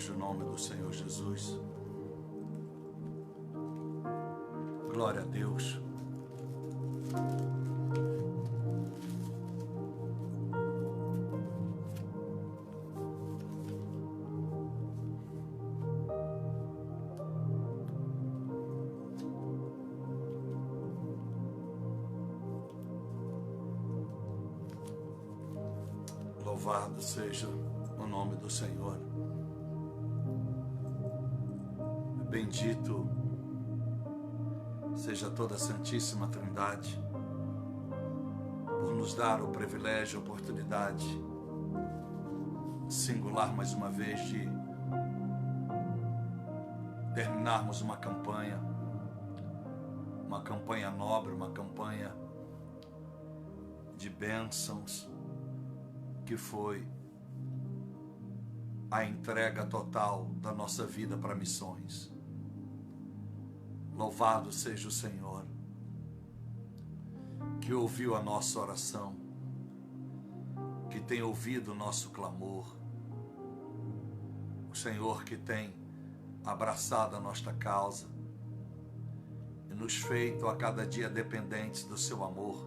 seja o nome do Senhor Jesus. Glória a Deus. Louvado seja o nome do Senhor. Bendito seja toda a Santíssima Trindade por nos dar o privilégio, a oportunidade singular mais uma vez de terminarmos uma campanha nobre, uma campanha de bênçãos, que foi a entrega total da nossa vida para missões. Louvado seja o Senhor, que ouviu a nossa oração, que tem ouvido o nosso clamor, o Senhor que tem abraçado a nossa causa e nos feito a cada dia dependentes do seu amor,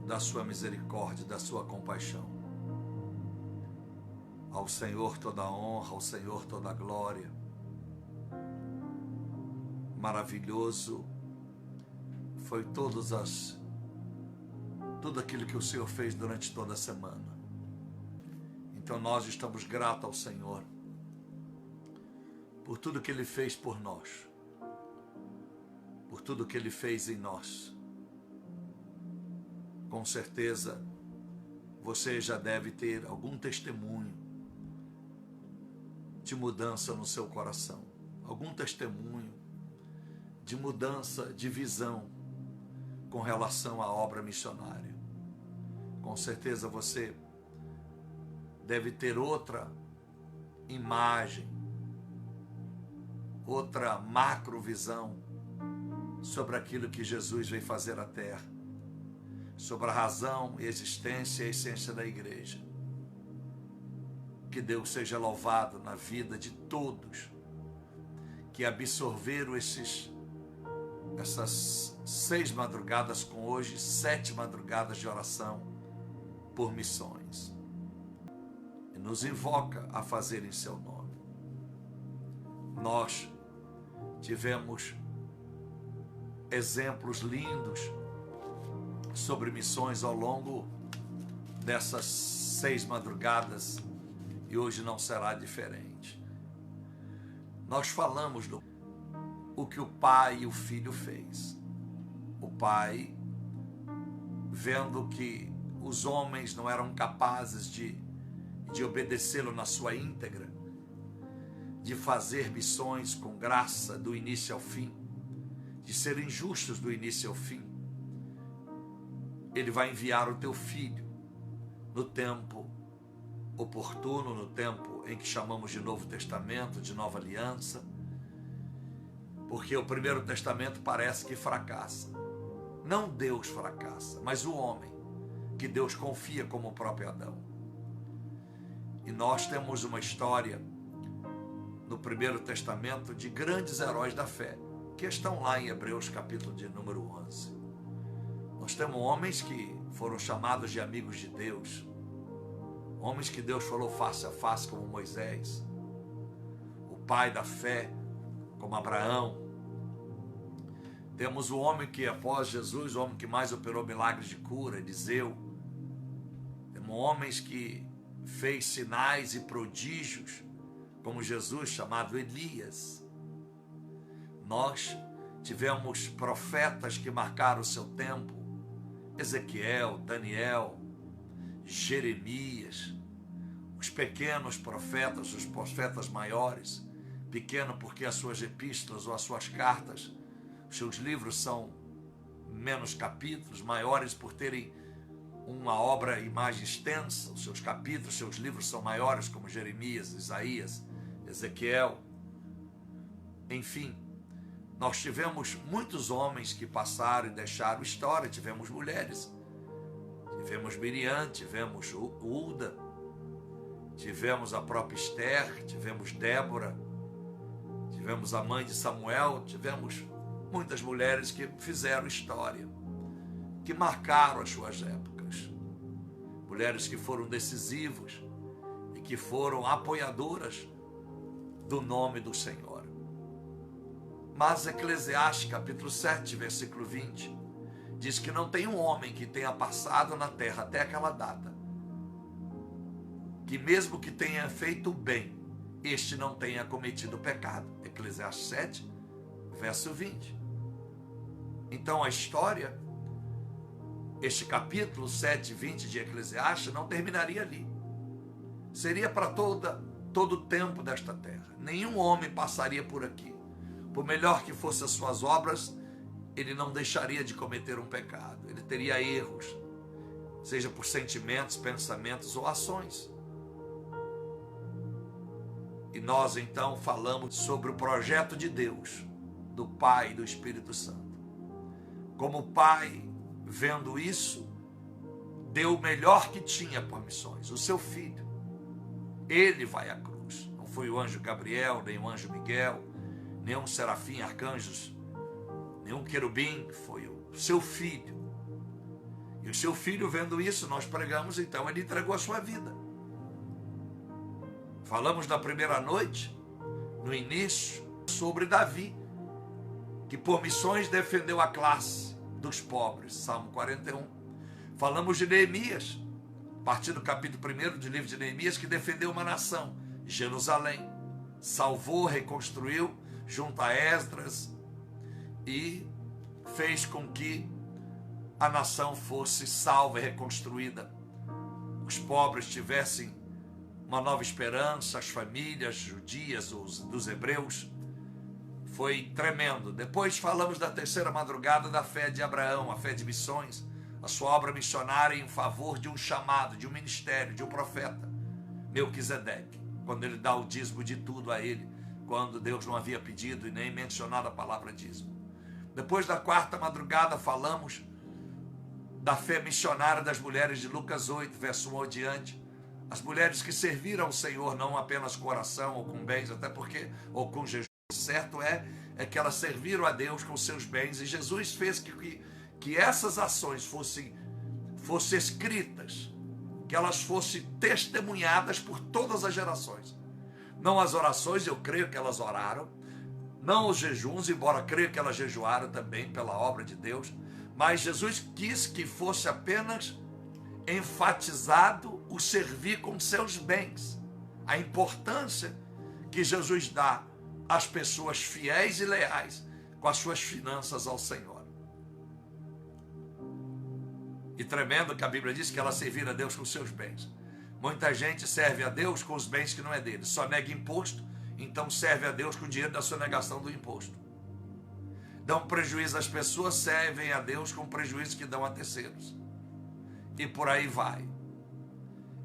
da sua misericórdia, da sua compaixão. Ao Senhor toda a honra, ao Senhor toda a glória. Maravilhoso foi tudo aquilo que o Senhor fez durante toda a semana. Então nós estamos gratos ao Senhor por tudo que Ele fez por nós, por tudo que Ele fez em nós. Com certeza você já deve ter algum testemunho de mudança no seu coração, algum testemunho de mudança de visão com relação à obra missionária. Com certeza você deve ter outra imagem, outra macrovisão sobre aquilo que Jesus veio fazer à terra, sobre a razão, existência e a essência da igreja. Que Deus seja louvado na vida de todos que absorveram essas 6 madrugadas com hoje, 7 madrugadas de oração por missões. E nos invoca a fazer em seu nome. Nós tivemos exemplos lindos sobre missões ao longo dessas 6 madrugadas e hoje não será diferente. Nós falamos do o que o Pai e o Filho fez. O Pai, vendo que os homens não eram capazes de obedecê-lo na sua íntegra, de fazer missões com graça do início ao fim, de serem justos do início ao fim, Ele vai enviar o teu Filho no tempo oportuno, no tempo em que chamamos de Novo Testamento, de Nova Aliança, porque o Primeiro Testamento parece que fracassa. Não Deus fracassa, mas o homem, que Deus confia como o próprio Adão. E nós temos uma história no Primeiro Testamento de grandes heróis da fé, que estão lá em Hebreus capítulo de número 11. Nós temos homens que foram chamados de amigos de Deus, homens que Deus falou face a face, como Moisés, o pai da fé, como Abraão. Temos o homem que, após Jesus, o homem que mais operou milagres de cura, Eliseu. Temos homens que fez sinais e prodígios, como Jesus, chamado Elias. Nós tivemos profetas que marcaram o seu tempo, Ezequiel, Daniel, Jeremias, os pequenos profetas, os profetas maiores, pequeno porque as suas epístolas ou as suas cartas, os seus livros são menos capítulos, maiores por terem uma obra e imagem extensa, os seus capítulos, seus livros são maiores, como Jeremias, Isaías, Ezequiel. Enfim, nós tivemos muitos homens que passaram e deixaram história, tivemos mulheres, tivemos Miriam, tivemos Hulda, tivemos a própria Esther, tivemos Débora, tivemos a mãe de Samuel, tivemos muitas mulheres que fizeram história, que marcaram as suas épocas. Mulheres que foram decisivas e que foram apoiadoras do nome do Senhor. Mas Eclesiastes, capítulo 7, versículo 20, diz que não tem um homem que tenha passado na terra até aquela data, que mesmo que tenha feito o bem, este não tenha cometido pecado. Eclesiastes 7, verso 20. Então a história, este capítulo 7, 20 de Eclesiastes não terminaria ali. Seria para todo o tempo desta terra. Nenhum homem passaria por aqui. Por melhor que fossem as suas obras, ele não deixaria de cometer um pecado. Ele teria erros, seja por sentimentos, pensamentos ou ações. E nós então falamos sobre o projeto de Deus, do Pai e do Espírito Santo. Como o Pai, vendo isso, deu o melhor que tinha por missões, o seu Filho. Ele vai à cruz. Não foi o anjo Gabriel, nem o anjo Miguel, nenhum serafim, arcanjos, nenhum querubim, foi o seu Filho. E o seu Filho, vendo isso, nós pregamos, então ele entregou a sua vida. Falamos na primeira noite, no início, sobre Davi, que por missões defendeu a classe dos pobres, Salmo 41. Falamos de Neemias, a partir do capítulo 1 do livro de Neemias, que defendeu uma nação, Jerusalém, salvou, reconstruiu, junto a Esdras, e fez com que a nação fosse salva e reconstruída. Os pobres tivessem uma nova esperança, as famílias judias, dos hebreus. Foi tremendo. Depois falamos da terceira madrugada da fé de Abraão, a fé de missões, a sua obra missionária em favor de um chamado, de um ministério, de um profeta, Melquisedeque, quando ele dá o dízimo de tudo a ele, quando Deus não havia pedido e nem mencionado a palavra dízimo. Depois da quarta madrugada falamos da fé missionária das mulheres de Lucas 8, verso 1 adiante, as mulheres que serviram ao Senhor não apenas com oração ou com bens, até porque, ou com jejum, certo é que elas serviram a Deus com seus bens, e Jesus fez que essas ações fossem escritas, que elas fossem testemunhadas por todas as gerações. Não as orações, eu creio que elas oraram, não os jejuns, embora creio que elas jejuaram também pela obra de Deus, mas Jesus quis que fosse apenas enfatizado o servir com seus bens, a importância que Jesus dá às pessoas fiéis e leais com as suas finanças ao Senhor. E tremendo que a Bíblia diz que ela servir a Deus com seus bens. Muita gente serve a Deus com os bens que não é dele, só nega imposto, então serve a Deus com o dinheiro da sonegação do imposto. Dão prejuízo às pessoas, servem a Deus com prejuízo que dão a terceiros. E por aí vai.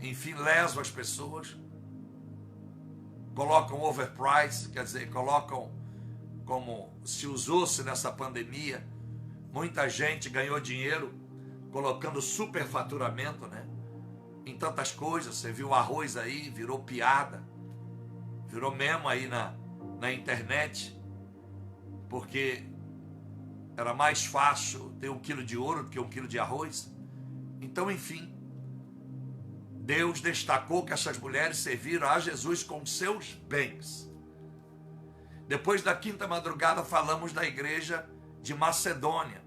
Enfim, lesam as pessoas, colocam overprice, quer dizer, colocam como se usou-se nessa pandemia. Muita gente ganhou dinheiro colocando superfaturamento, né? Em tantas coisas. Você viu o arroz aí, virou piada, virou meme aí na internet, porque era mais fácil ter 1 quilo de ouro do que 1 quilo de arroz. Então, enfim, Deus destacou que essas mulheres serviram a Jesus com seus bens. Depois da quinta madrugada falamos da igreja de Macedônia,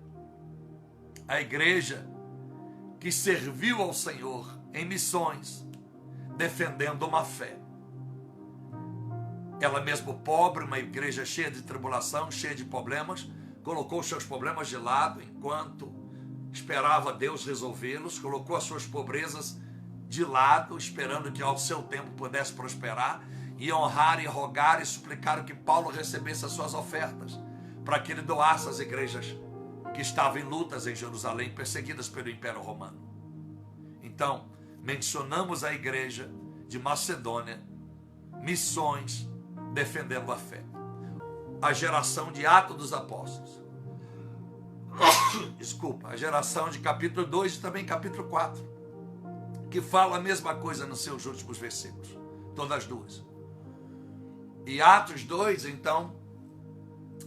a igreja que serviu ao Senhor em missões, defendendo uma fé. Ela mesmo pobre, uma igreja cheia de tribulação, cheia de problemas, colocou os seus problemas de lado enquanto esperava Deus resolvê-los, colocou as suas pobrezas de lado, esperando que ao seu tempo pudesse prosperar, e honrar e rogar e suplicar que Paulo recebesse as suas ofertas, para que ele doasse às igrejas que estavam em lutas em Jerusalém, perseguidas pelo Império Romano. Então, mencionamos a igreja de Macedônia, missões, defendendo a fé. A geração de Atos dos Apóstolos. Desculpa, a geração de capítulo 2 e também capítulo 4. que fala a mesma coisa nos seus últimos versículos, todas as duas. E Atos 2, então,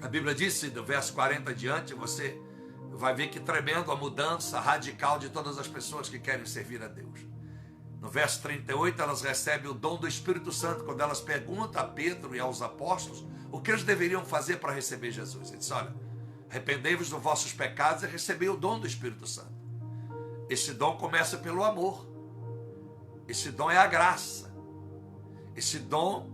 a Bíblia disse, do verso 40 adiante, você vai ver que tremendo a mudança radical de todas as pessoas que querem servir a Deus. No verso 38, elas recebem o dom do Espírito Santo, quando elas perguntam a Pedro e aos apóstolos o que eles deveriam fazer para receber Jesus. Ele disse, olha, arrependei-vos dos vossos pecados e recebei o dom do Espírito Santo. Esse dom começa pelo amor. Esse dom é a graça. Esse dom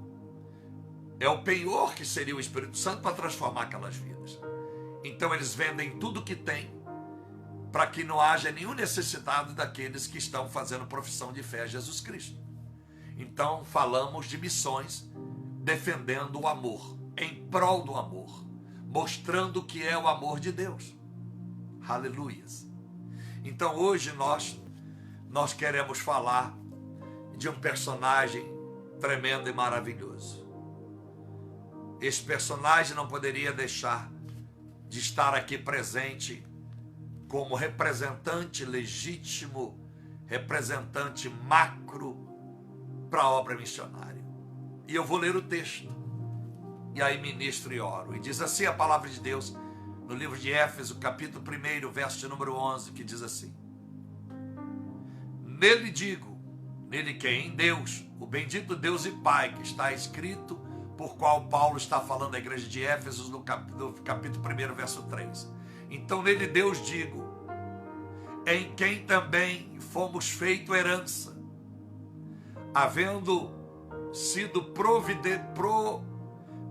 é o penhor que seria o Espírito Santo para transformar aquelas vidas. Então eles vendem tudo que têm para que não haja nenhum necessitado daqueles que estão fazendo profissão de fé a Jesus Cristo. Então falamos de missões defendendo o amor, em prol do amor, mostrando o que é o amor de Deus. Aleluias. Então hoje nós queremos falar de um personagem tremendo e maravilhoso. Esse personagem não poderia deixar de estar aqui presente como representante legítimo, representante macro para a obra missionária. E eu vou ler o texto, e aí ministro e oro. E diz assim a palavra de Deus, no livro de Éfeso, capítulo 1, verso de número 11, que diz assim: Nele digo, nele quem? Em Deus, o bendito Deus e Pai, que está escrito, por qual Paulo está falando à igreja de Éfeso, no capítulo 1, verso 3. Então nele Deus digo, em quem também fomos feito herança, havendo sido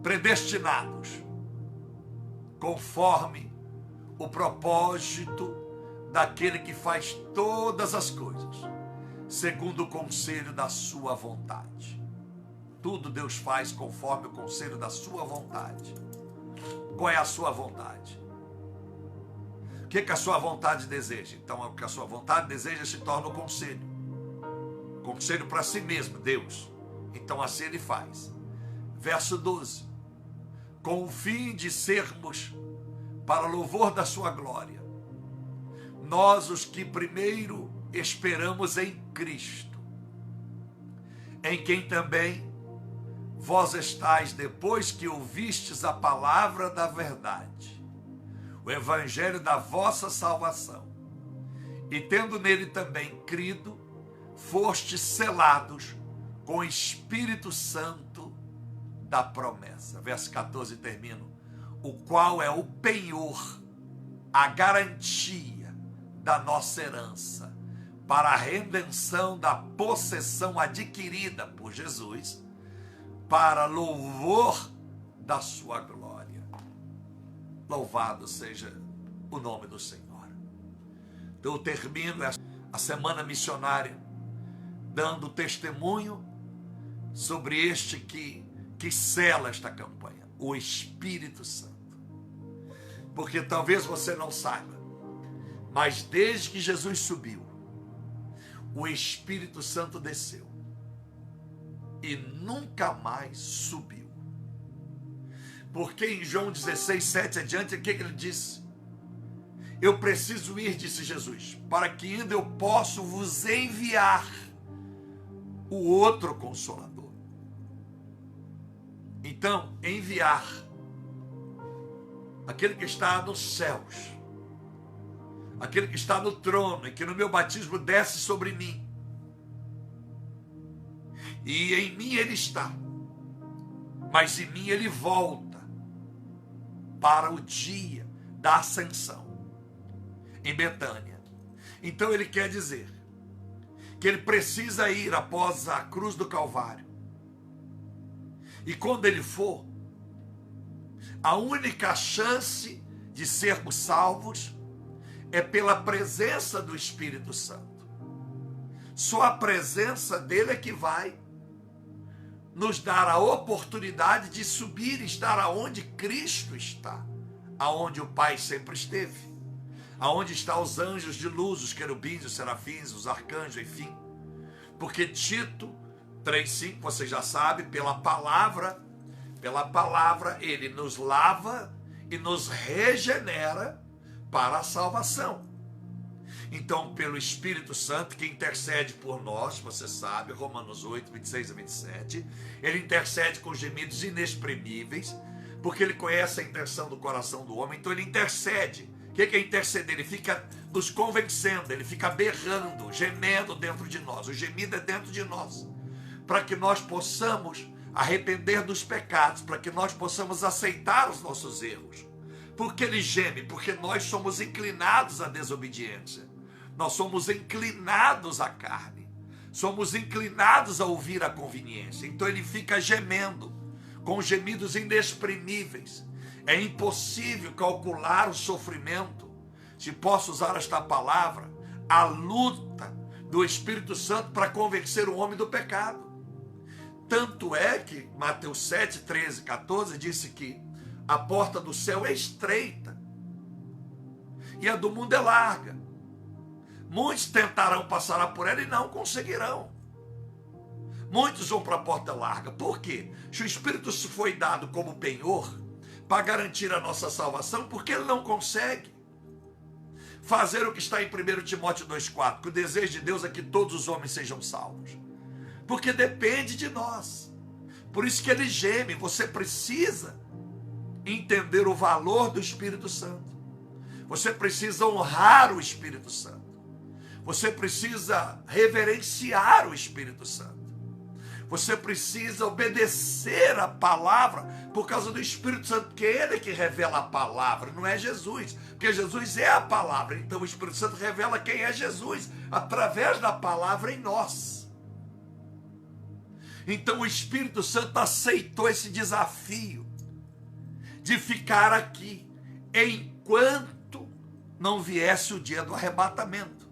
predestinados, conforme o propósito daquele que faz todas as coisas, segundo o conselho da sua vontade. Tudo Deus faz conforme o conselho da sua vontade. Qual é a sua vontade? O que a sua vontade deseja? Então, o que a sua vontade deseja se torna o conselho. Conselho para si mesmo, Deus. Então, assim ele faz. Verso 12. Com o fim de sermos para louvor da sua glória, nós os que primeiro esperamos em Cristo, em quem também vós estáis depois que ouvistes a palavra da verdade, o evangelho da vossa salvação, e tendo nele também crido, fostes selados com o Espírito Santo da promessa. Verso 14 termino. O qual é o penhor, a garantia da nossa herança, para a redenção da possessão adquirida por Jesus, para louvor da sua glória. Louvado seja o nome do Senhor. Então eu termino a semana missionária dando testemunho sobre este que sela esta campanha, o Espírito Santo. Porque talvez você não saiba, mas desde que Jesus subiu, o Espírito Santo desceu e nunca mais subiu. Porque em João 16, 7 adiante, o que ele disse? Eu preciso ir, disse Jesus, para que indo eu possa vos enviar o outro Consolador. Então, enviar aquele que está nos céus, aquele que está no trono e que no meu batismo desce sobre mim. E em mim ele está, mas em mim ele volta para o dia da ascensão em Betânia. Então ele quer dizer que ele precisa ir após a cruz do Calvário. E quando ele for, a única chance de sermos salvos é pela presença do Espírito Santo. Só a presença dele é que vai nos dar a oportunidade de subir e estar aonde Cristo está, aonde o Pai sempre esteve, aonde estão os anjos de luz, os querubins, os serafins, os arcanjos, enfim. Porque Tito 3,5, você já sabe, pela palavra, ele nos lava e nos regenera para a salvação. Então, pelo Espírito Santo, que intercede por nós, você sabe, Romanos 8, 26 a 27, ele intercede com gemidos inexprimíveis, porque ele conhece a intenção do coração do homem, então ele intercede. O que é interceder? Ele fica nos convencendo, ele fica berrando, gemendo dentro de nós. O gemido é dentro de nós, para que nós possamos arrepender dos pecados, para que nós possamos aceitar os nossos erros. Porque ele geme? Porque nós somos inclinados à desobediência. Nós somos inclinados à carne. Somos inclinados a ouvir a conveniência. Então ele fica gemendo, com gemidos inexprimíveis. É impossível calcular o sofrimento, se posso usar esta palavra, a luta do Espírito Santo para convencer o homem do pecado. Tanto é que Mateus 7, 13, 14 disse que a porta do céu é estreita e a do mundo é larga. Muitos tentarão passar por ela e não conseguirão. Muitos vão para a porta larga. Por quê? Se o Espírito foi dado como penhor para garantir a nossa salvação, porque ele não consegue fazer o que está em 1 Timóteo 2,4, que o desejo de Deus é que todos os homens sejam salvos. Porque depende de nós. Por isso que ele geme. Você precisa entender o valor do Espírito Santo. Você precisa honrar o Espírito Santo. Você precisa reverenciar o Espírito Santo. Você precisa obedecer a palavra por causa do Espírito Santo, porque é ele que revela a palavra, não é Jesus. Porque Jesus é a palavra. Então o Espírito Santo revela quem é Jesus através da palavra em nós. Então o Espírito Santo aceitou esse desafio de ficar aqui enquanto não viesse o dia do arrebatamento.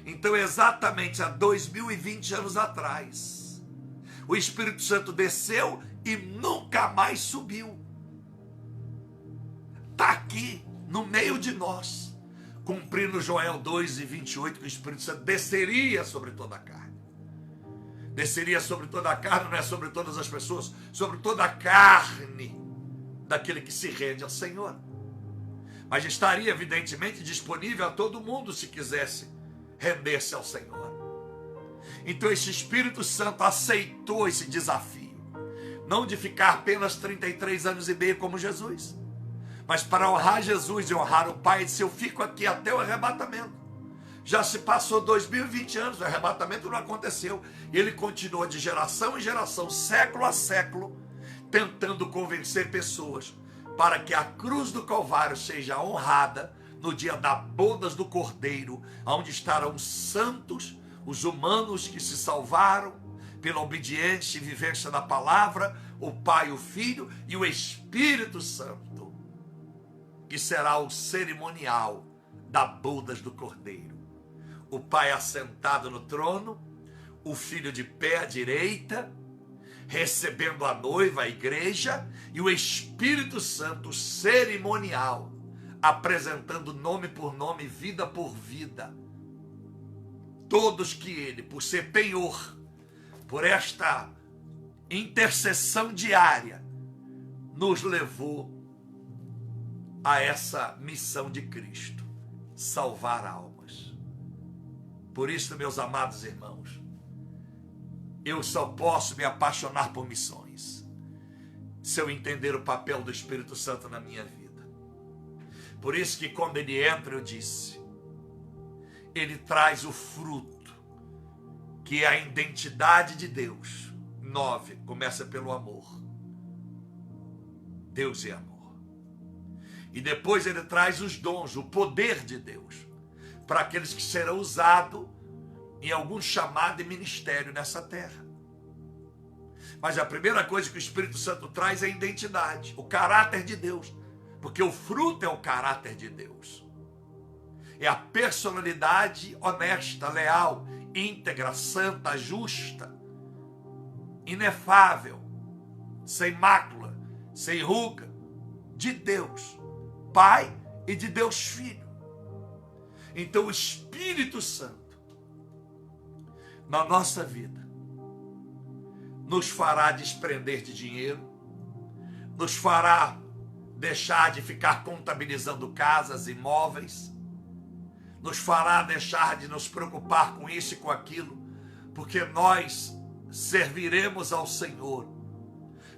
Então, exatamente há 2020 anos atrás, o Espírito Santo desceu e nunca mais subiu. Está aqui, no meio de nós, cumprindo Joel 2:28, que o Espírito Santo desceria sobre toda a carne. Desceria sobre toda a carne, não é sobre todas as pessoas, sobre toda a carne daquele que se rende ao Senhor. Mas estaria, evidentemente, disponível a todo mundo se quisesse render-se ao Senhor. Então esse Espírito Santo aceitou esse desafio, não de ficar apenas 33 anos e meio como Jesus, mas para honrar Jesus e honrar o Pai, ele disse: eu fico aqui até o arrebatamento. Já se passou 2020 anos, o arrebatamento não aconteceu, e ele continua de geração em geração, século a século, tentando convencer pessoas para que a cruz do Calvário seja honrada no dia das bodas do Cordeiro, onde estarão os santos, os humanos que se salvaram pela obediência e vivência da palavra, o Pai, o Filho e o Espírito Santo, que será o cerimonial das bodas do Cordeiro. O Pai assentado no trono, o Filho de pé à direita, recebendo a noiva, a igreja, e o Espírito Santo cerimonial, apresentando nome por nome, vida por vida. Todos que ele, por ser penhor, por esta intercessão diária, nos levou a essa missão de Cristo, salvar almas. Por isso, meus amados irmãos, eu só posso me apaixonar por missões se eu entender o papel do Espírito Santo na minha vida. Por isso que quando ele entra, eu disse, ele traz o fruto, que é a identidade de Deus. 9, começa pelo amor. Deus é amor. E depois ele traz os dons, o poder de Deus, para aqueles que serão usados em algum chamado e ministério nessa terra. Mas a primeira coisa que o Espírito Santo traz é a identidade, o caráter de Deus. Porque o fruto é o caráter de Deus. É a personalidade honesta, leal, íntegra, santa, justa, inefável, sem mácula, sem ruga, de Deus Pai e de Deus Filho. Então o Espírito Santo, na nossa vida, nos fará desprender de dinheiro, nos fará deixar de ficar contabilizando casas, imóveis, nos fará deixar de nos preocupar com isso e com aquilo, porque nós serviremos ao Senhor,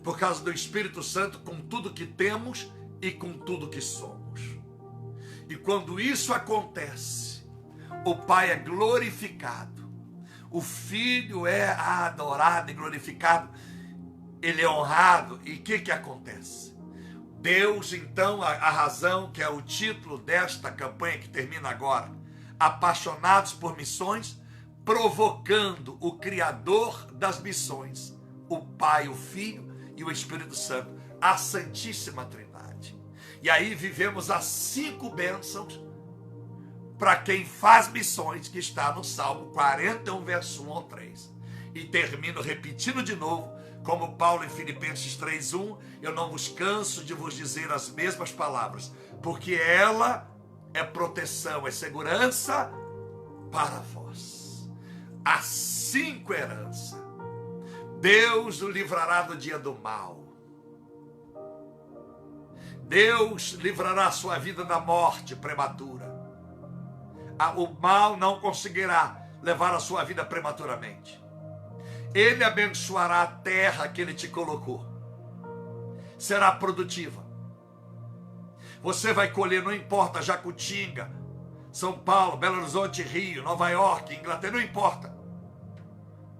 por causa do Espírito Santo, com tudo que temos e com tudo que somos. E quando isso acontece, o Pai é glorificado, o Filho é adorado e glorificado, ele é honrado. E o que acontece? Deus, então, a razão, que é o título desta campanha que termina agora, Apaixonados por Missões, provocando o Criador das missões, o Pai, o Filho e o Espírito Santo, a Santíssima Trindade. E aí vivemos as 5 bênçãos para quem faz missões, que está no Salmo 41, verso 1 ao 3. E termino repetindo de novo, como Paulo em Filipenses 3:1, eu não vos canso de vos dizer as mesmas palavras, porque ela é proteção, é segurança para vós. As 5 heranças. Deus o livrará do dia do mal. Deus livrará a sua vida da morte prematura. O mal não conseguirá levar a sua vida prematuramente. Ele abençoará a terra que ele te colocou. Será produtiva. Você vai colher, não importa, Jacutinga, São Paulo, Belo Horizonte, Rio, Nova York, Inglaterra, não importa.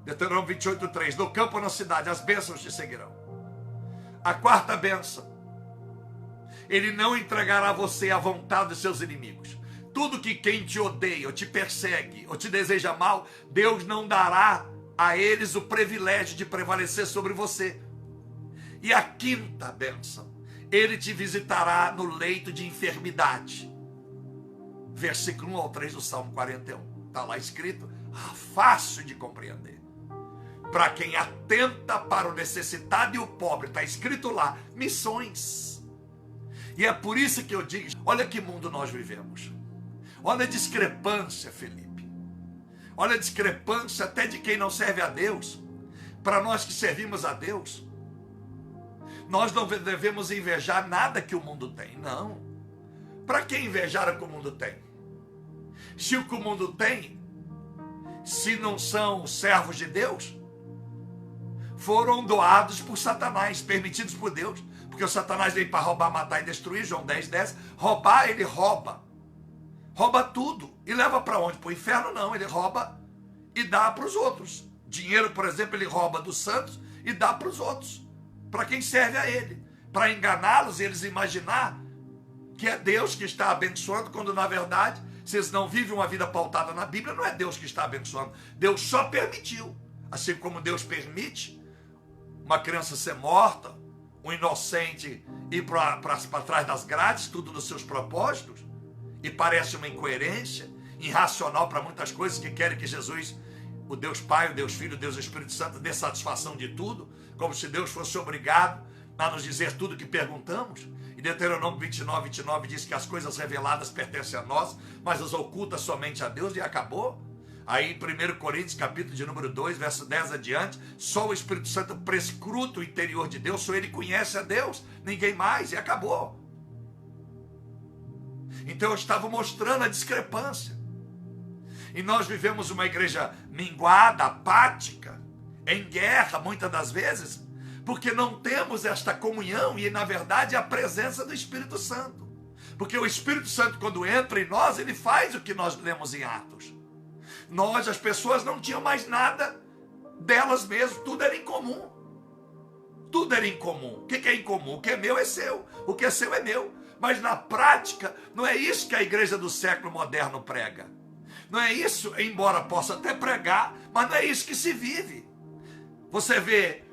Deuteronômio 28:3, no campo ou na cidade, as bênçãos te seguirão. A 4ª bênção, ele não entregará você à vontade dos seus inimigos. Tudo que quem te odeia, ou te persegue, ou te deseja mal, Deus não dará a eles o privilégio de prevalecer sobre você. E a 5ª bênção, ele te visitará no leito de enfermidade. Versículo 1 ao 3 do Salmo 41. Está lá escrito, fácil de compreender. Para quem atenta para o necessitado e o pobre, está escrito lá, missões. E é por isso que eu digo, olha que mundo nós vivemos. Olha a discrepância, Felipe. Olha a discrepância até de quem não serve a Deus. Para nós que servimos a Deus, nós não devemos invejar nada que o mundo tem, não. Para que invejar o que o mundo tem? Se o que o mundo tem, se não são servos de Deus, foram doados por Satanás, permitidos por Deus. Porque o Satanás veio para roubar, matar e destruir, João 10:10. Roubar, ele rouba. Rouba tudo. E leva para onde? Para o inferno? Não, ele rouba e dá para os outros. Dinheiro, por exemplo, ele rouba dos santos e dá para os outros. Para quem serve a ele. Para enganá-los e eles imaginar que é Deus que está abençoando, quando na verdade, se eles não vivem uma vida pautada na Bíblia, não é Deus que está abençoando. Deus só permitiu. Assim como Deus permite uma criança ser morta, um inocente ir para trás das grades, tudo nos seus propósitos, e parece uma incoerência, irracional para muitas coisas, que querem que Jesus, o Deus Pai, o Deus Filho, o Deus Espírito Santo, dê satisfação de tudo, como se Deus fosse obrigado a nos dizer tudo o que perguntamos. E Deuteronômio 29:29 diz que as coisas reveladas pertencem a nós, mas as ocultas somente a Deus, e acabou. Aí em 1 Coríntios, capítulo de número 2, verso 10 adiante, só o Espírito Santo prescruta o interior de Deus, só ele conhece a Deus, ninguém mais, e acabou. Então eu estava mostrando a discrepância. E nós vivemos uma igreja minguada, apática, em guerra muitas das vezes, porque não temos esta comunhão e na verdade a presença do Espírito Santo. Porque o Espírito Santo, quando entra em nós, ele faz o que nós lemos em Atos. As pessoas não tinham mais nada delas mesmas, tudo era em comum. Tudo era em comum. O que é em comum? O que é meu é seu, o que é seu é meu. Mas na prática, não é isso que a igreja do século moderno prega. Não é isso, embora possa até pregar, mas não é isso que se vive. Você vê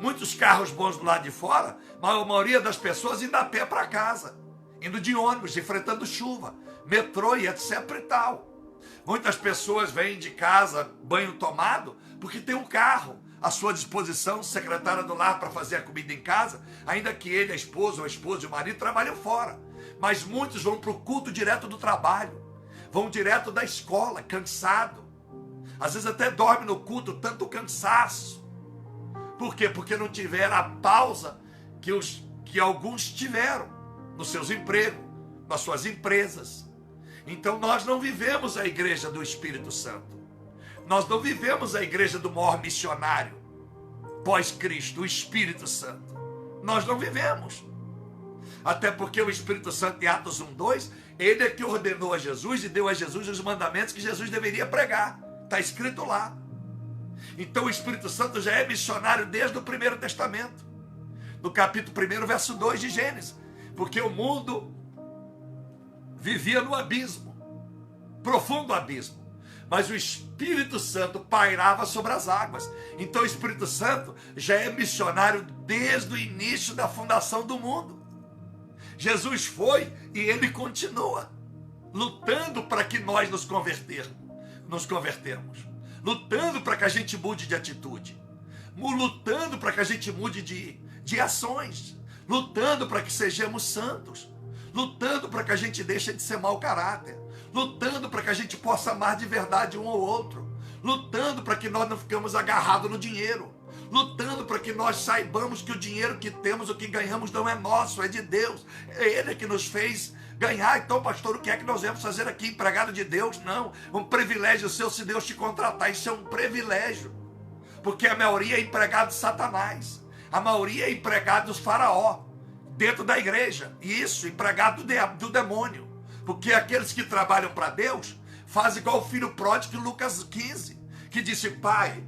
muitos carros bons do lado de fora, mas a maioria das pessoas indo a pé para casa, indo de ônibus, enfrentando chuva, metrô e etc e tal. Muitas pessoas vêm de casa, banho tomado, porque tem um carro à sua disposição, secretária do lar para fazer a comida em casa, ainda que ele, a esposa ou a esposa e o marido trabalhem fora. Mas muitos vão para o culto direto do trabalho, vão direto da escola, cansado. Às vezes até dorme no culto, tanto cansaço. Por quê? Porque não tiveram a pausa que alguns tiveram nos seus empregos, nas suas empresas. Então nós não vivemos a igreja do Espírito Santo. Nós não vivemos a igreja do maior missionário pós-Cristo, o Espírito Santo. Nós não vivemos. Até porque o Espírito Santo, em Atos 1:2, ele é que ordenou a Jesus e deu a Jesus os mandamentos que Jesus deveria pregar. Está escrito lá. Então o Espírito Santo já é missionário desde o Primeiro Testamento. No capítulo 1, verso 2 de Gênesis. Porque o mundo vivia no abismo, profundo abismo. Mas o Espírito Santo pairava sobre as águas. Então o Espírito Santo já é missionário desde o início da fundação do mundo. Jesus foi e ele continua lutando para que nós nos convertemos, lutando para que a gente mude de atitude, lutando para que a gente mude de ações, lutando para que sejamos santos, lutando para que a gente deixe de ser mau caráter, lutando para que a gente possa amar de verdade um ao outro, lutando para que nós não ficamos agarrados no dinheiro, lutando para que nós saibamos que o dinheiro que temos, o que ganhamos não é nosso, é de Deus, é Ele que nos fez ganhar. Então, pastor, o que é que nós vamos fazer aqui? Empregado de Deus? Não, um privilégio seu se Deus te contratar, isso é um privilégio, porque a maioria é empregado de Satanás, a maioria é empregado dos faraó, dentro da igreja, e isso, empregado do demônio, porque aqueles que trabalham para Deus fazem igual o filho pródigo em Lucas 15, que disse: pai,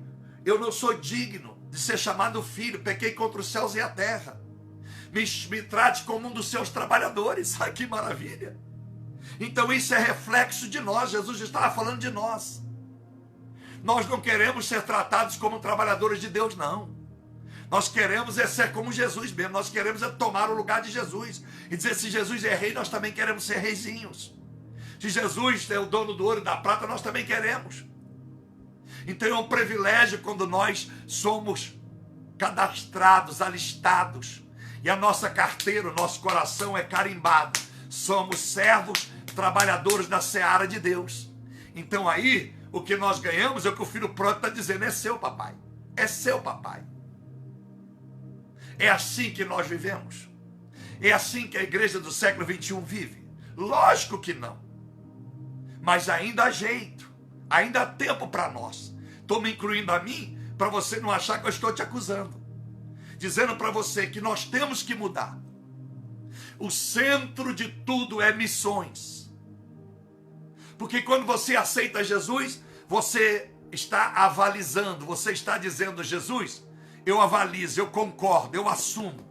eu não sou digno de ser chamado filho, pequei contra os céus e a terra, me trate como um dos seus trabalhadores. Ai, que maravilha! Então isso é reflexo de nós. Jesus estava falando de nós. Nós não queremos ser tratados como trabalhadores de Deus, não. Nós queremos ser como Jesus mesmo. Nós queremos tomar o lugar de Jesus e dizer: se Jesus é rei, nós também queremos ser reizinhos. Se Jesus é o dono do ouro e da prata, nós também queremos. Então é um privilégio quando nós somos cadastrados, alistados, e a nossa carteira, o nosso coração é carimbado. Somos servos, trabalhadores da seara de Deus. Então aí, o que nós ganhamos é o que o filho pródigo está dizendo: é seu, papai. É seu, papai. É assim que nós vivemos? É assim que a igreja do século 21 vive? Lógico que não. Mas ainda há jeito, ainda há tempo para nós. Estou me incluindo a mim, para você não achar que eu estou te acusando. Dizendo para você que nós temos que mudar. O centro de tudo é missões. Porque quando você aceita Jesus, você está avalizando, você está dizendo: Jesus, eu avalizo, eu concordo, eu assumo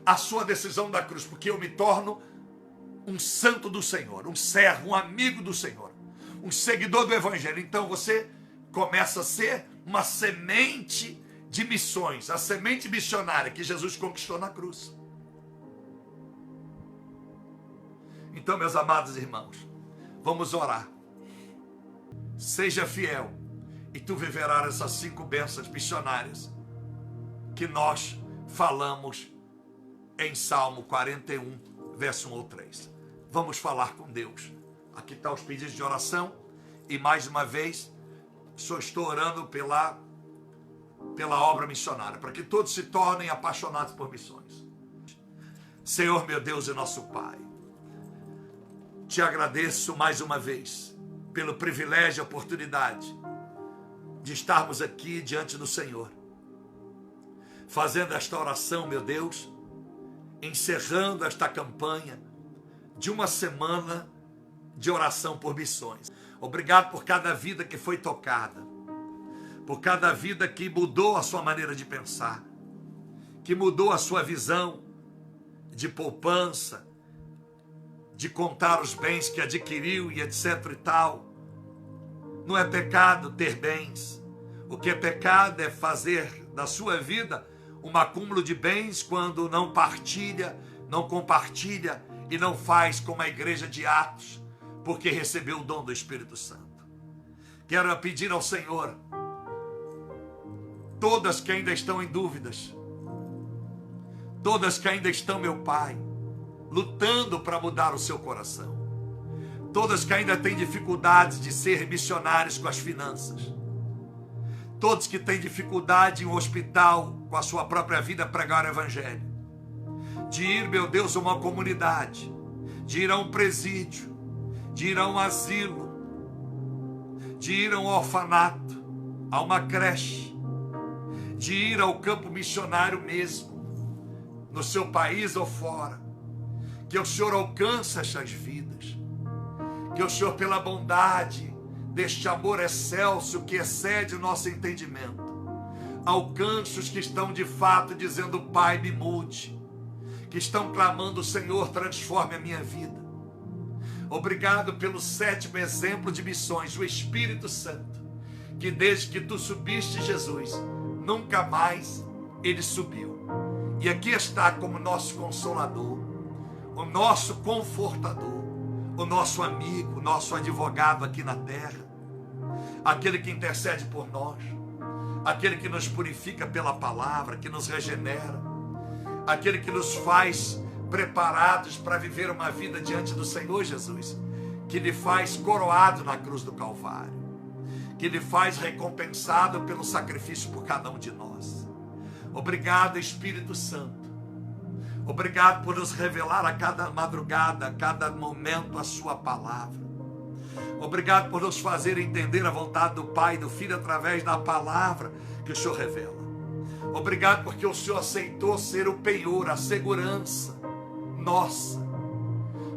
a sua decisão da cruz, porque eu me torno um santo do Senhor, um servo, um amigo do Senhor, um seguidor do Evangelho. Então você começa a ser uma semente de missões, a semente missionária que Jesus conquistou na cruz. Então, meus amados irmãos, vamos orar. Seja fiel e tu viverás essas 5 bênçãos missionárias que nós falamos em Salmo 41, verso 1 ou 3. Vamos falar com Deus. Aqui estão os pedidos de oração. E mais uma vez, só estou orando pela obra missionária, para que todos se tornem apaixonados por missões. Senhor, meu Deus e nosso Pai, te agradeço mais uma vez pelo privilégio e oportunidade de estarmos aqui diante do Senhor, fazendo esta oração, meu Deus, encerrando esta campanha de uma semana de oração por missões. Obrigado por cada vida que foi tocada, por cada vida que mudou a sua maneira de pensar, que mudou a sua visão de poupança, de contar os bens que adquiriu e etc e tal. Não é pecado ter bens. O que é pecado é fazer da sua vida um acúmulo de bens quando não partilha, não compartilha e não faz como a igreja de Atos, porque recebeu o dom do Espírito Santo. Quero pedir ao Senhor, todas que ainda estão em dúvidas, todas que ainda estão, meu Pai, lutando para mudar o seu coração, todas que ainda têm dificuldades de ser missionários com as finanças, todos que têm dificuldade em um hospital com a sua própria vida pregar o Evangelho, de ir, meu Deus, a uma comunidade, de ir a um presídio, de ir a um asilo, de ir a um orfanato, a uma creche, de ir ao campo missionário mesmo, no seu país ou fora. Que o Senhor alcance essas vidas, que o Senhor, pela bondade deste amor excelso que excede o nosso entendimento, alcance os que estão de fato dizendo: Pai, me mude, que estão clamando: Senhor, transforme a minha vida. Obrigado pelo 7º exemplo de missões, o Espírito Santo, que desde que tu subiste, Jesus, nunca mais ele subiu. E aqui está como nosso consolador, o nosso confortador, o nosso amigo, o nosso advogado aqui na terra, aquele que intercede por nós, aquele que nos purifica pela palavra, que nos regenera, aquele que nos faz preparados para viver uma vida diante do Senhor Jesus, que lhe faz coroado na cruz do Calvário, que lhe faz recompensado pelo sacrifício por cada um de nós. Obrigado, Espírito Santo. Obrigado por nos revelar a cada madrugada, a cada momento a sua palavra. Obrigado por nos fazer entender a vontade do Pai e do Filho através da palavra que o Senhor revela. Obrigado porque o Senhor aceitou ser o penhor, a segurança nossa.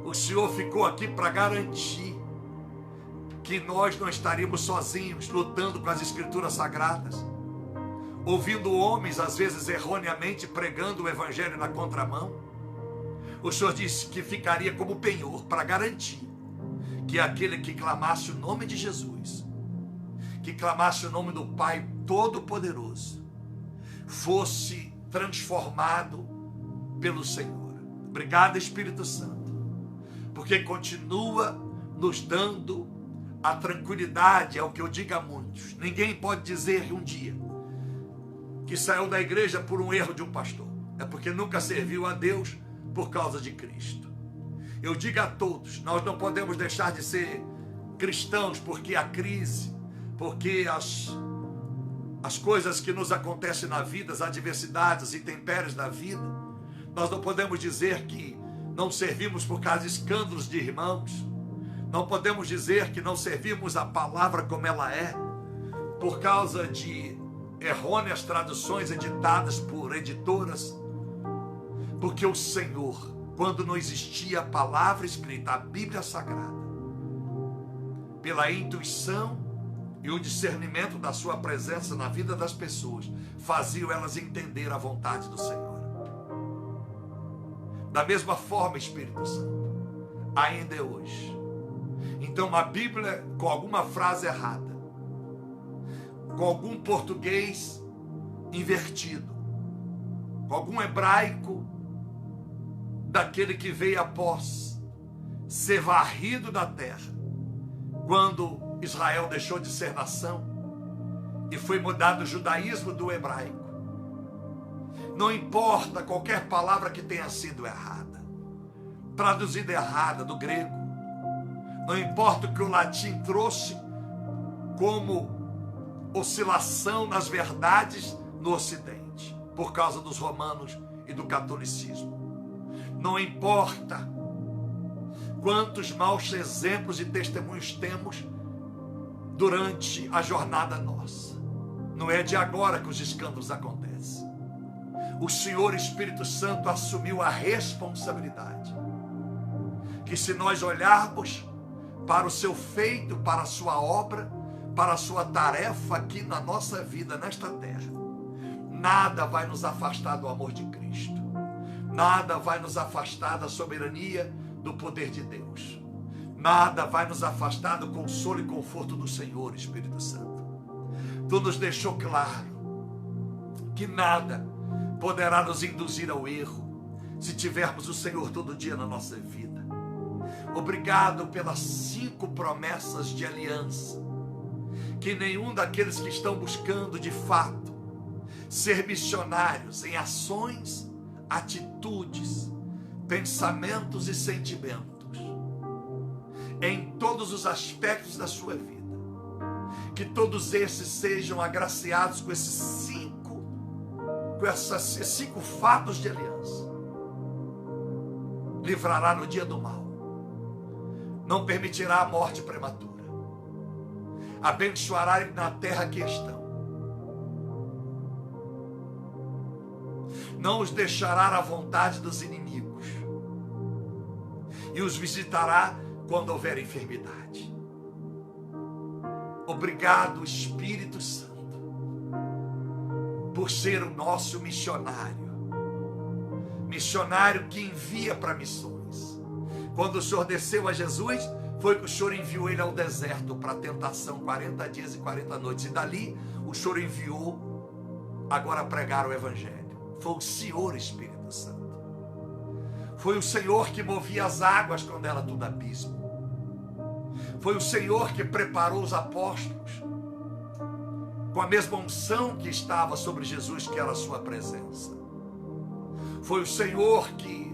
O Senhor ficou aqui para garantir que nós não estaríamos sozinhos, lutando com as Escrituras Sagradas, ouvindo homens, às vezes erroneamente, pregando o Evangelho na contramão. O Senhor disse que ficaria como penhor para garantir que aquele que clamasse o nome de Jesus, que clamasse o nome do Pai Todo-Poderoso, fosse transformado pelo Senhor. Obrigado, Espírito Santo, porque continua nos dando a tranquilidade. É o que eu digo a muitos: ninguém pode dizer um dia que saiu da igreja por um erro de um pastor, é porque nunca serviu a Deus por causa de Cristo. Eu digo a todos: nós não podemos deixar de ser cristãos porque a crise, porque as coisas que nos acontecem na vida, as adversidades e intempéries da vida, nós não podemos dizer que não servimos por causa de escândalos de irmãos. Não podemos dizer que não servimos a palavra como ela é, por causa de errôneas traduções editadas por editoras. Porque o Senhor, quando não existia a palavra escrita, a Bíblia Sagrada, pela intuição e o discernimento da sua presença na vida das pessoas, faziam elas entender a vontade do Senhor. Da mesma forma, Espírito Santo, ainda é hoje. Então, uma Bíblia com alguma frase errada, com algum português invertido, com algum hebraico daquele que veio após ser varrido da terra, quando Israel deixou de ser nação e foi mudado o judaísmo do hebraico. Não importa qualquer palavra que tenha sido errada, traduzida errada do grego, não importa o que o latim trouxe como oscilação nas verdades no Ocidente, por causa dos romanos e do catolicismo. Não importa quantos maus exemplos e testemunhos temos durante a jornada nossa. Não é de agora que os escândalos acontecem. O Senhor Espírito Santo assumiu a responsabilidade, que se nós olharmos para o seu feito, para a sua obra, para a sua tarefa aqui na nossa vida, nesta terra, nada vai nos afastar do amor de Cristo, nada vai nos afastar da soberania do poder de Deus, nada vai nos afastar do consolo e conforto do Senhor Espírito Santo. Tu nos deixou claro que nada poderá nos induzir ao erro se tivermos o Senhor todo dia na nossa vida. Obrigado pelas 5 promessas de aliança, que nenhum daqueles que estão buscando de fato ser missionários em ações, atitudes, pensamentos e sentimentos, em todos os aspectos da sua vida, que todos esses sejam agraciados com esses 5 fatos de aliança. Livrará no dia do mal, não permitirá a morte prematura. Abençoará na terra que estão. Não os deixará à vontade dos inimigos. E os visitará quando houver enfermidade. Obrigado, Espírito Santo, por ser o nosso missionário. Missionário que envia para missões. Quando o Senhor desceu a Jesus, foi que o Senhor enviou ele ao deserto para a tentação, 40 dias e 40 noites. E dali o Senhor enviou agora a pregar o Evangelho. Foi o Senhor Espírito Santo. Foi o Senhor que movia as águas quando era tudo abismo. Foi o Senhor que preparou os apóstolos com a mesma unção que estava sobre Jesus, que era a sua presença. Foi o Senhor que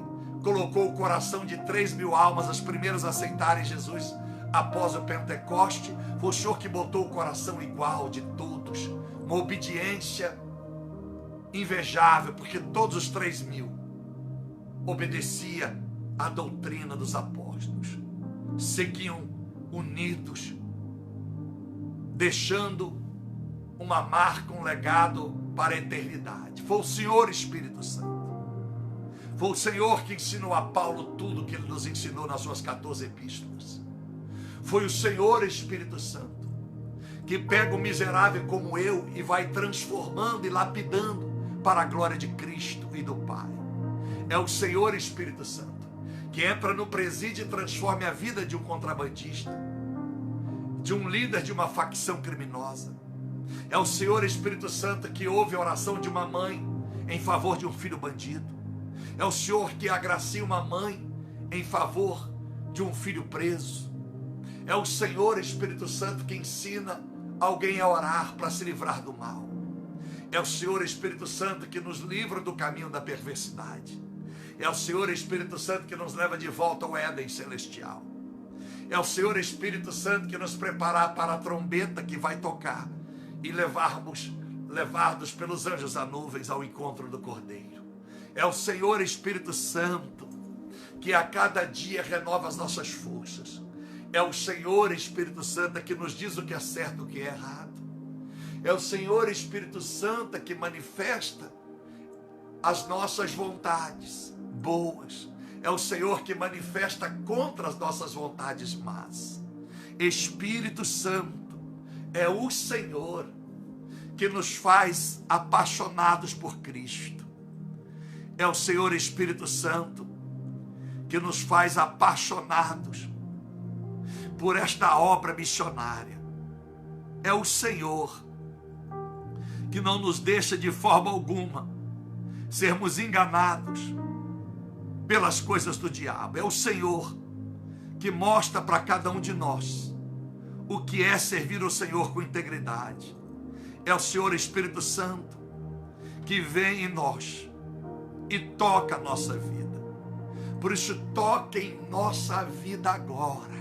colocou o coração de 3.000 almas, as primeiras a aceitarem Jesus após o Pentecoste. Foi o Senhor que botou o coração igual de todos, uma obediência invejável, porque todos os 3.000 obedeciam à doutrina dos apóstolos, seguiam unidos, deixando uma marca, um legado para a eternidade. Foi o Senhor Espírito Santo. Foi o Senhor que ensinou a Paulo tudo que ele nos ensinou nas suas 14 epístolas. Foi o Senhor Espírito Santo que pega o miserável como eu e vai transformando e lapidando para a glória de Cristo e do Pai. É o Senhor Espírito Santo que entra no presídio e transforma a vida de um contrabandista, de um líder de uma facção criminosa. É o Senhor Espírito Santo que ouve a oração de uma mãe em favor de um filho bandido. É o Senhor que agracia uma mãe em favor de um filho preso. É o Senhor Espírito Santo que ensina alguém a orar para se livrar do mal. É o Senhor Espírito Santo que nos livra do caminho da perversidade. É o Senhor Espírito Santo que nos leva de volta ao Éden celestial. É o Senhor Espírito Santo que nos prepara para a trombeta que vai tocar e levados pelos anjos a nuvens ao encontro do Cordeiro. É o Senhor Espírito Santo que a cada dia renova as nossas forças. É o Senhor Espírito Santo que nos diz o que é certo e o que é errado. É o Senhor Espírito Santo que manifesta as nossas vontades boas. É o Senhor que manifesta contra as nossas vontades más. Espírito Santo é o Senhor que nos faz apaixonados por Cristo. É o Senhor Espírito Santo que nos faz apaixonados por esta obra missionária. É o Senhor que não nos deixa de forma alguma sermos enganados pelas coisas do diabo. É o Senhor que mostra para cada um de nós o que é servir o Senhor com integridade. É o Senhor Espírito Santo que vem em nós e toca a nossa vida. Por isso, toque em nossa vida agora,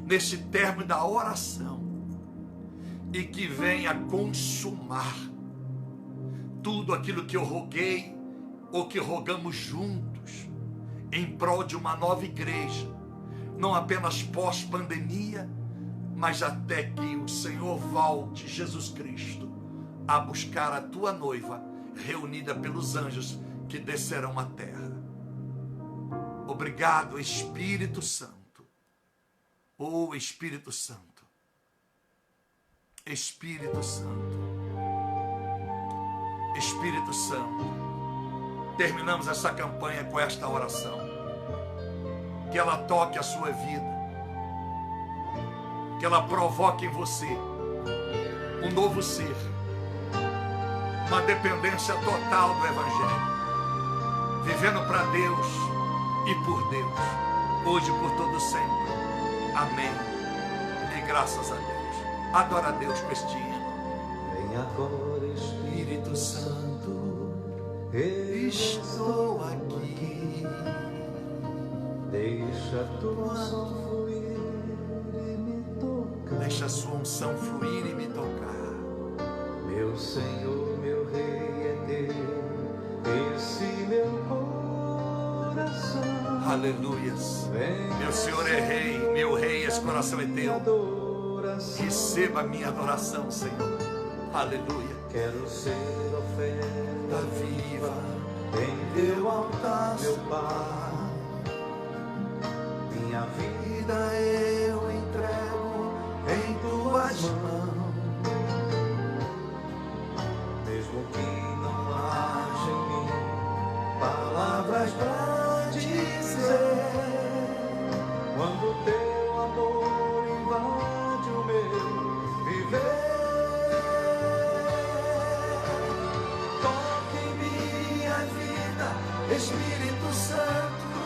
nesse término da oração, e que venha consumar tudo aquilo que eu roguei ou que rogamos juntos em prol de uma nova igreja, não apenas pós-pandemia, mas até que o Senhor volte, Jesus Cristo, a buscar a tua noiva reunida pelos anjos que descerão à terra. Obrigado, Espírito Santo. Oh, Espírito Santo. Espírito Santo. Espírito Santo. Terminamos essa campanha com esta oração. Que ela toque a sua vida. Que ela provoque em você um novo ser. Uma dependência total do Evangelho. Vivendo para Deus e por Deus. Hoje e por todo sempre. Amém. E graças a Deus. Adora a Deus com este hino. Vem agora, Espírito Santo, Estou aqui. deixa a tua unção fluir e me tocar. Deixa a sua unção fluir e me tocar. Meu Senhor, meu Rei é teu, esse meu coração. Aleluias. Meu Senhor é rei, meu rei, esse coração é teu. Receba a minha adoração, Senhor. Aleluia. Quero ser oferta Viva em teu altar, meu Pai. Minha vida eu entrego em tuas mãos. Mesmo que não haja em mim palavras pra dizer, quando teu amor invade o meu viver. Espírito Santo,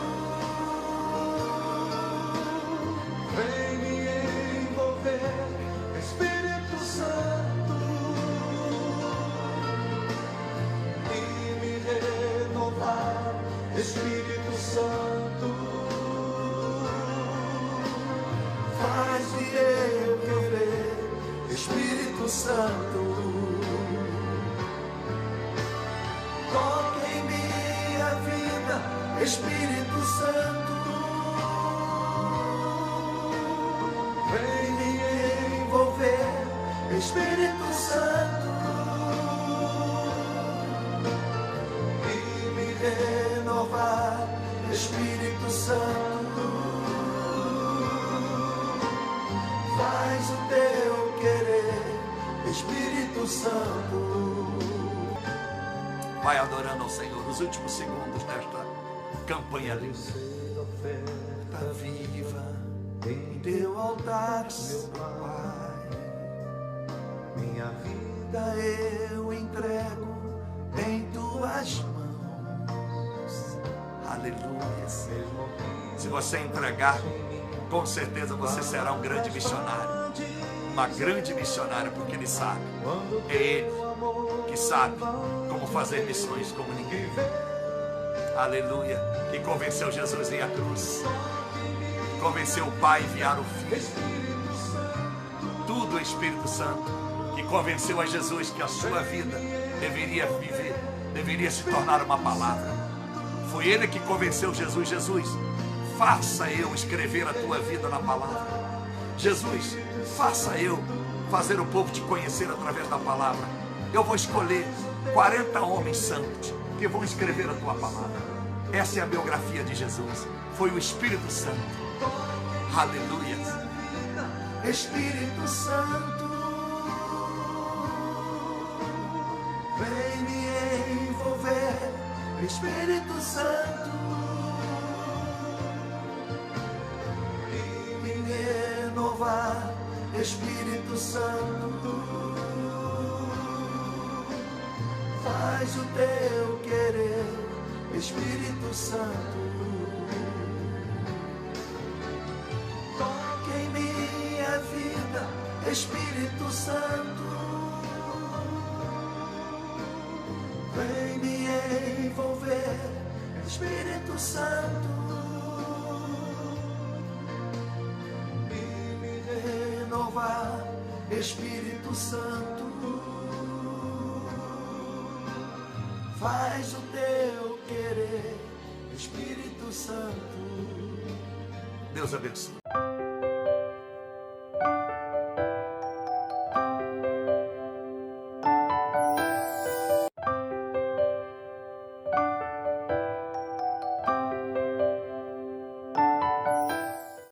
vem me envolver. Espírito Santo, e me renovar. Espírito Santo, faz-me eu querer. Espírito Santo, Espírito Santo, vem me envolver. Espírito Santo, e me renovar. Espírito Santo, faz o teu querer. Espírito Santo. Vai adorando ao Senhor os últimos segundos desta campanha linda. Oferta Viva em teu altar, meu Pai. minha vida Eu entrego em tuas mãos. Aleluia. Se você entregar, com certeza você será um grande missionário. Uma grande missionária, porque Ele sabe. É Ele que sabe como fazer missões como ninguém. Aleluia. Que convenceu Jesus em a cruz. Convenceu o Pai a enviar o Filho. Tudo o Espírito Santo. Que convenceu a Jesus que a sua vida deveria viver, deveria se tornar uma palavra. Foi Ele que convenceu Jesus. Jesus, faça eu escrever a tua vida na palavra. Jesus, faça eu fazer o povo te conhecer através da palavra. Eu vou escolher 40 homens santos que vão escrever a tua palavra. Essa é a biografia de Jesus. Foi o Espírito Santo. Aleluia. Espírito Santo, vem me envolver. Espírito Santo, e me renovar. Espírito Santo, faz o teu querer. Espírito Santo, toque em minha vida. Espírito Santo, vem me envolver. Espírito Santo, e me renovar. Espírito Santo, faz o teu querer. Espírito Santo. Deus abençoe.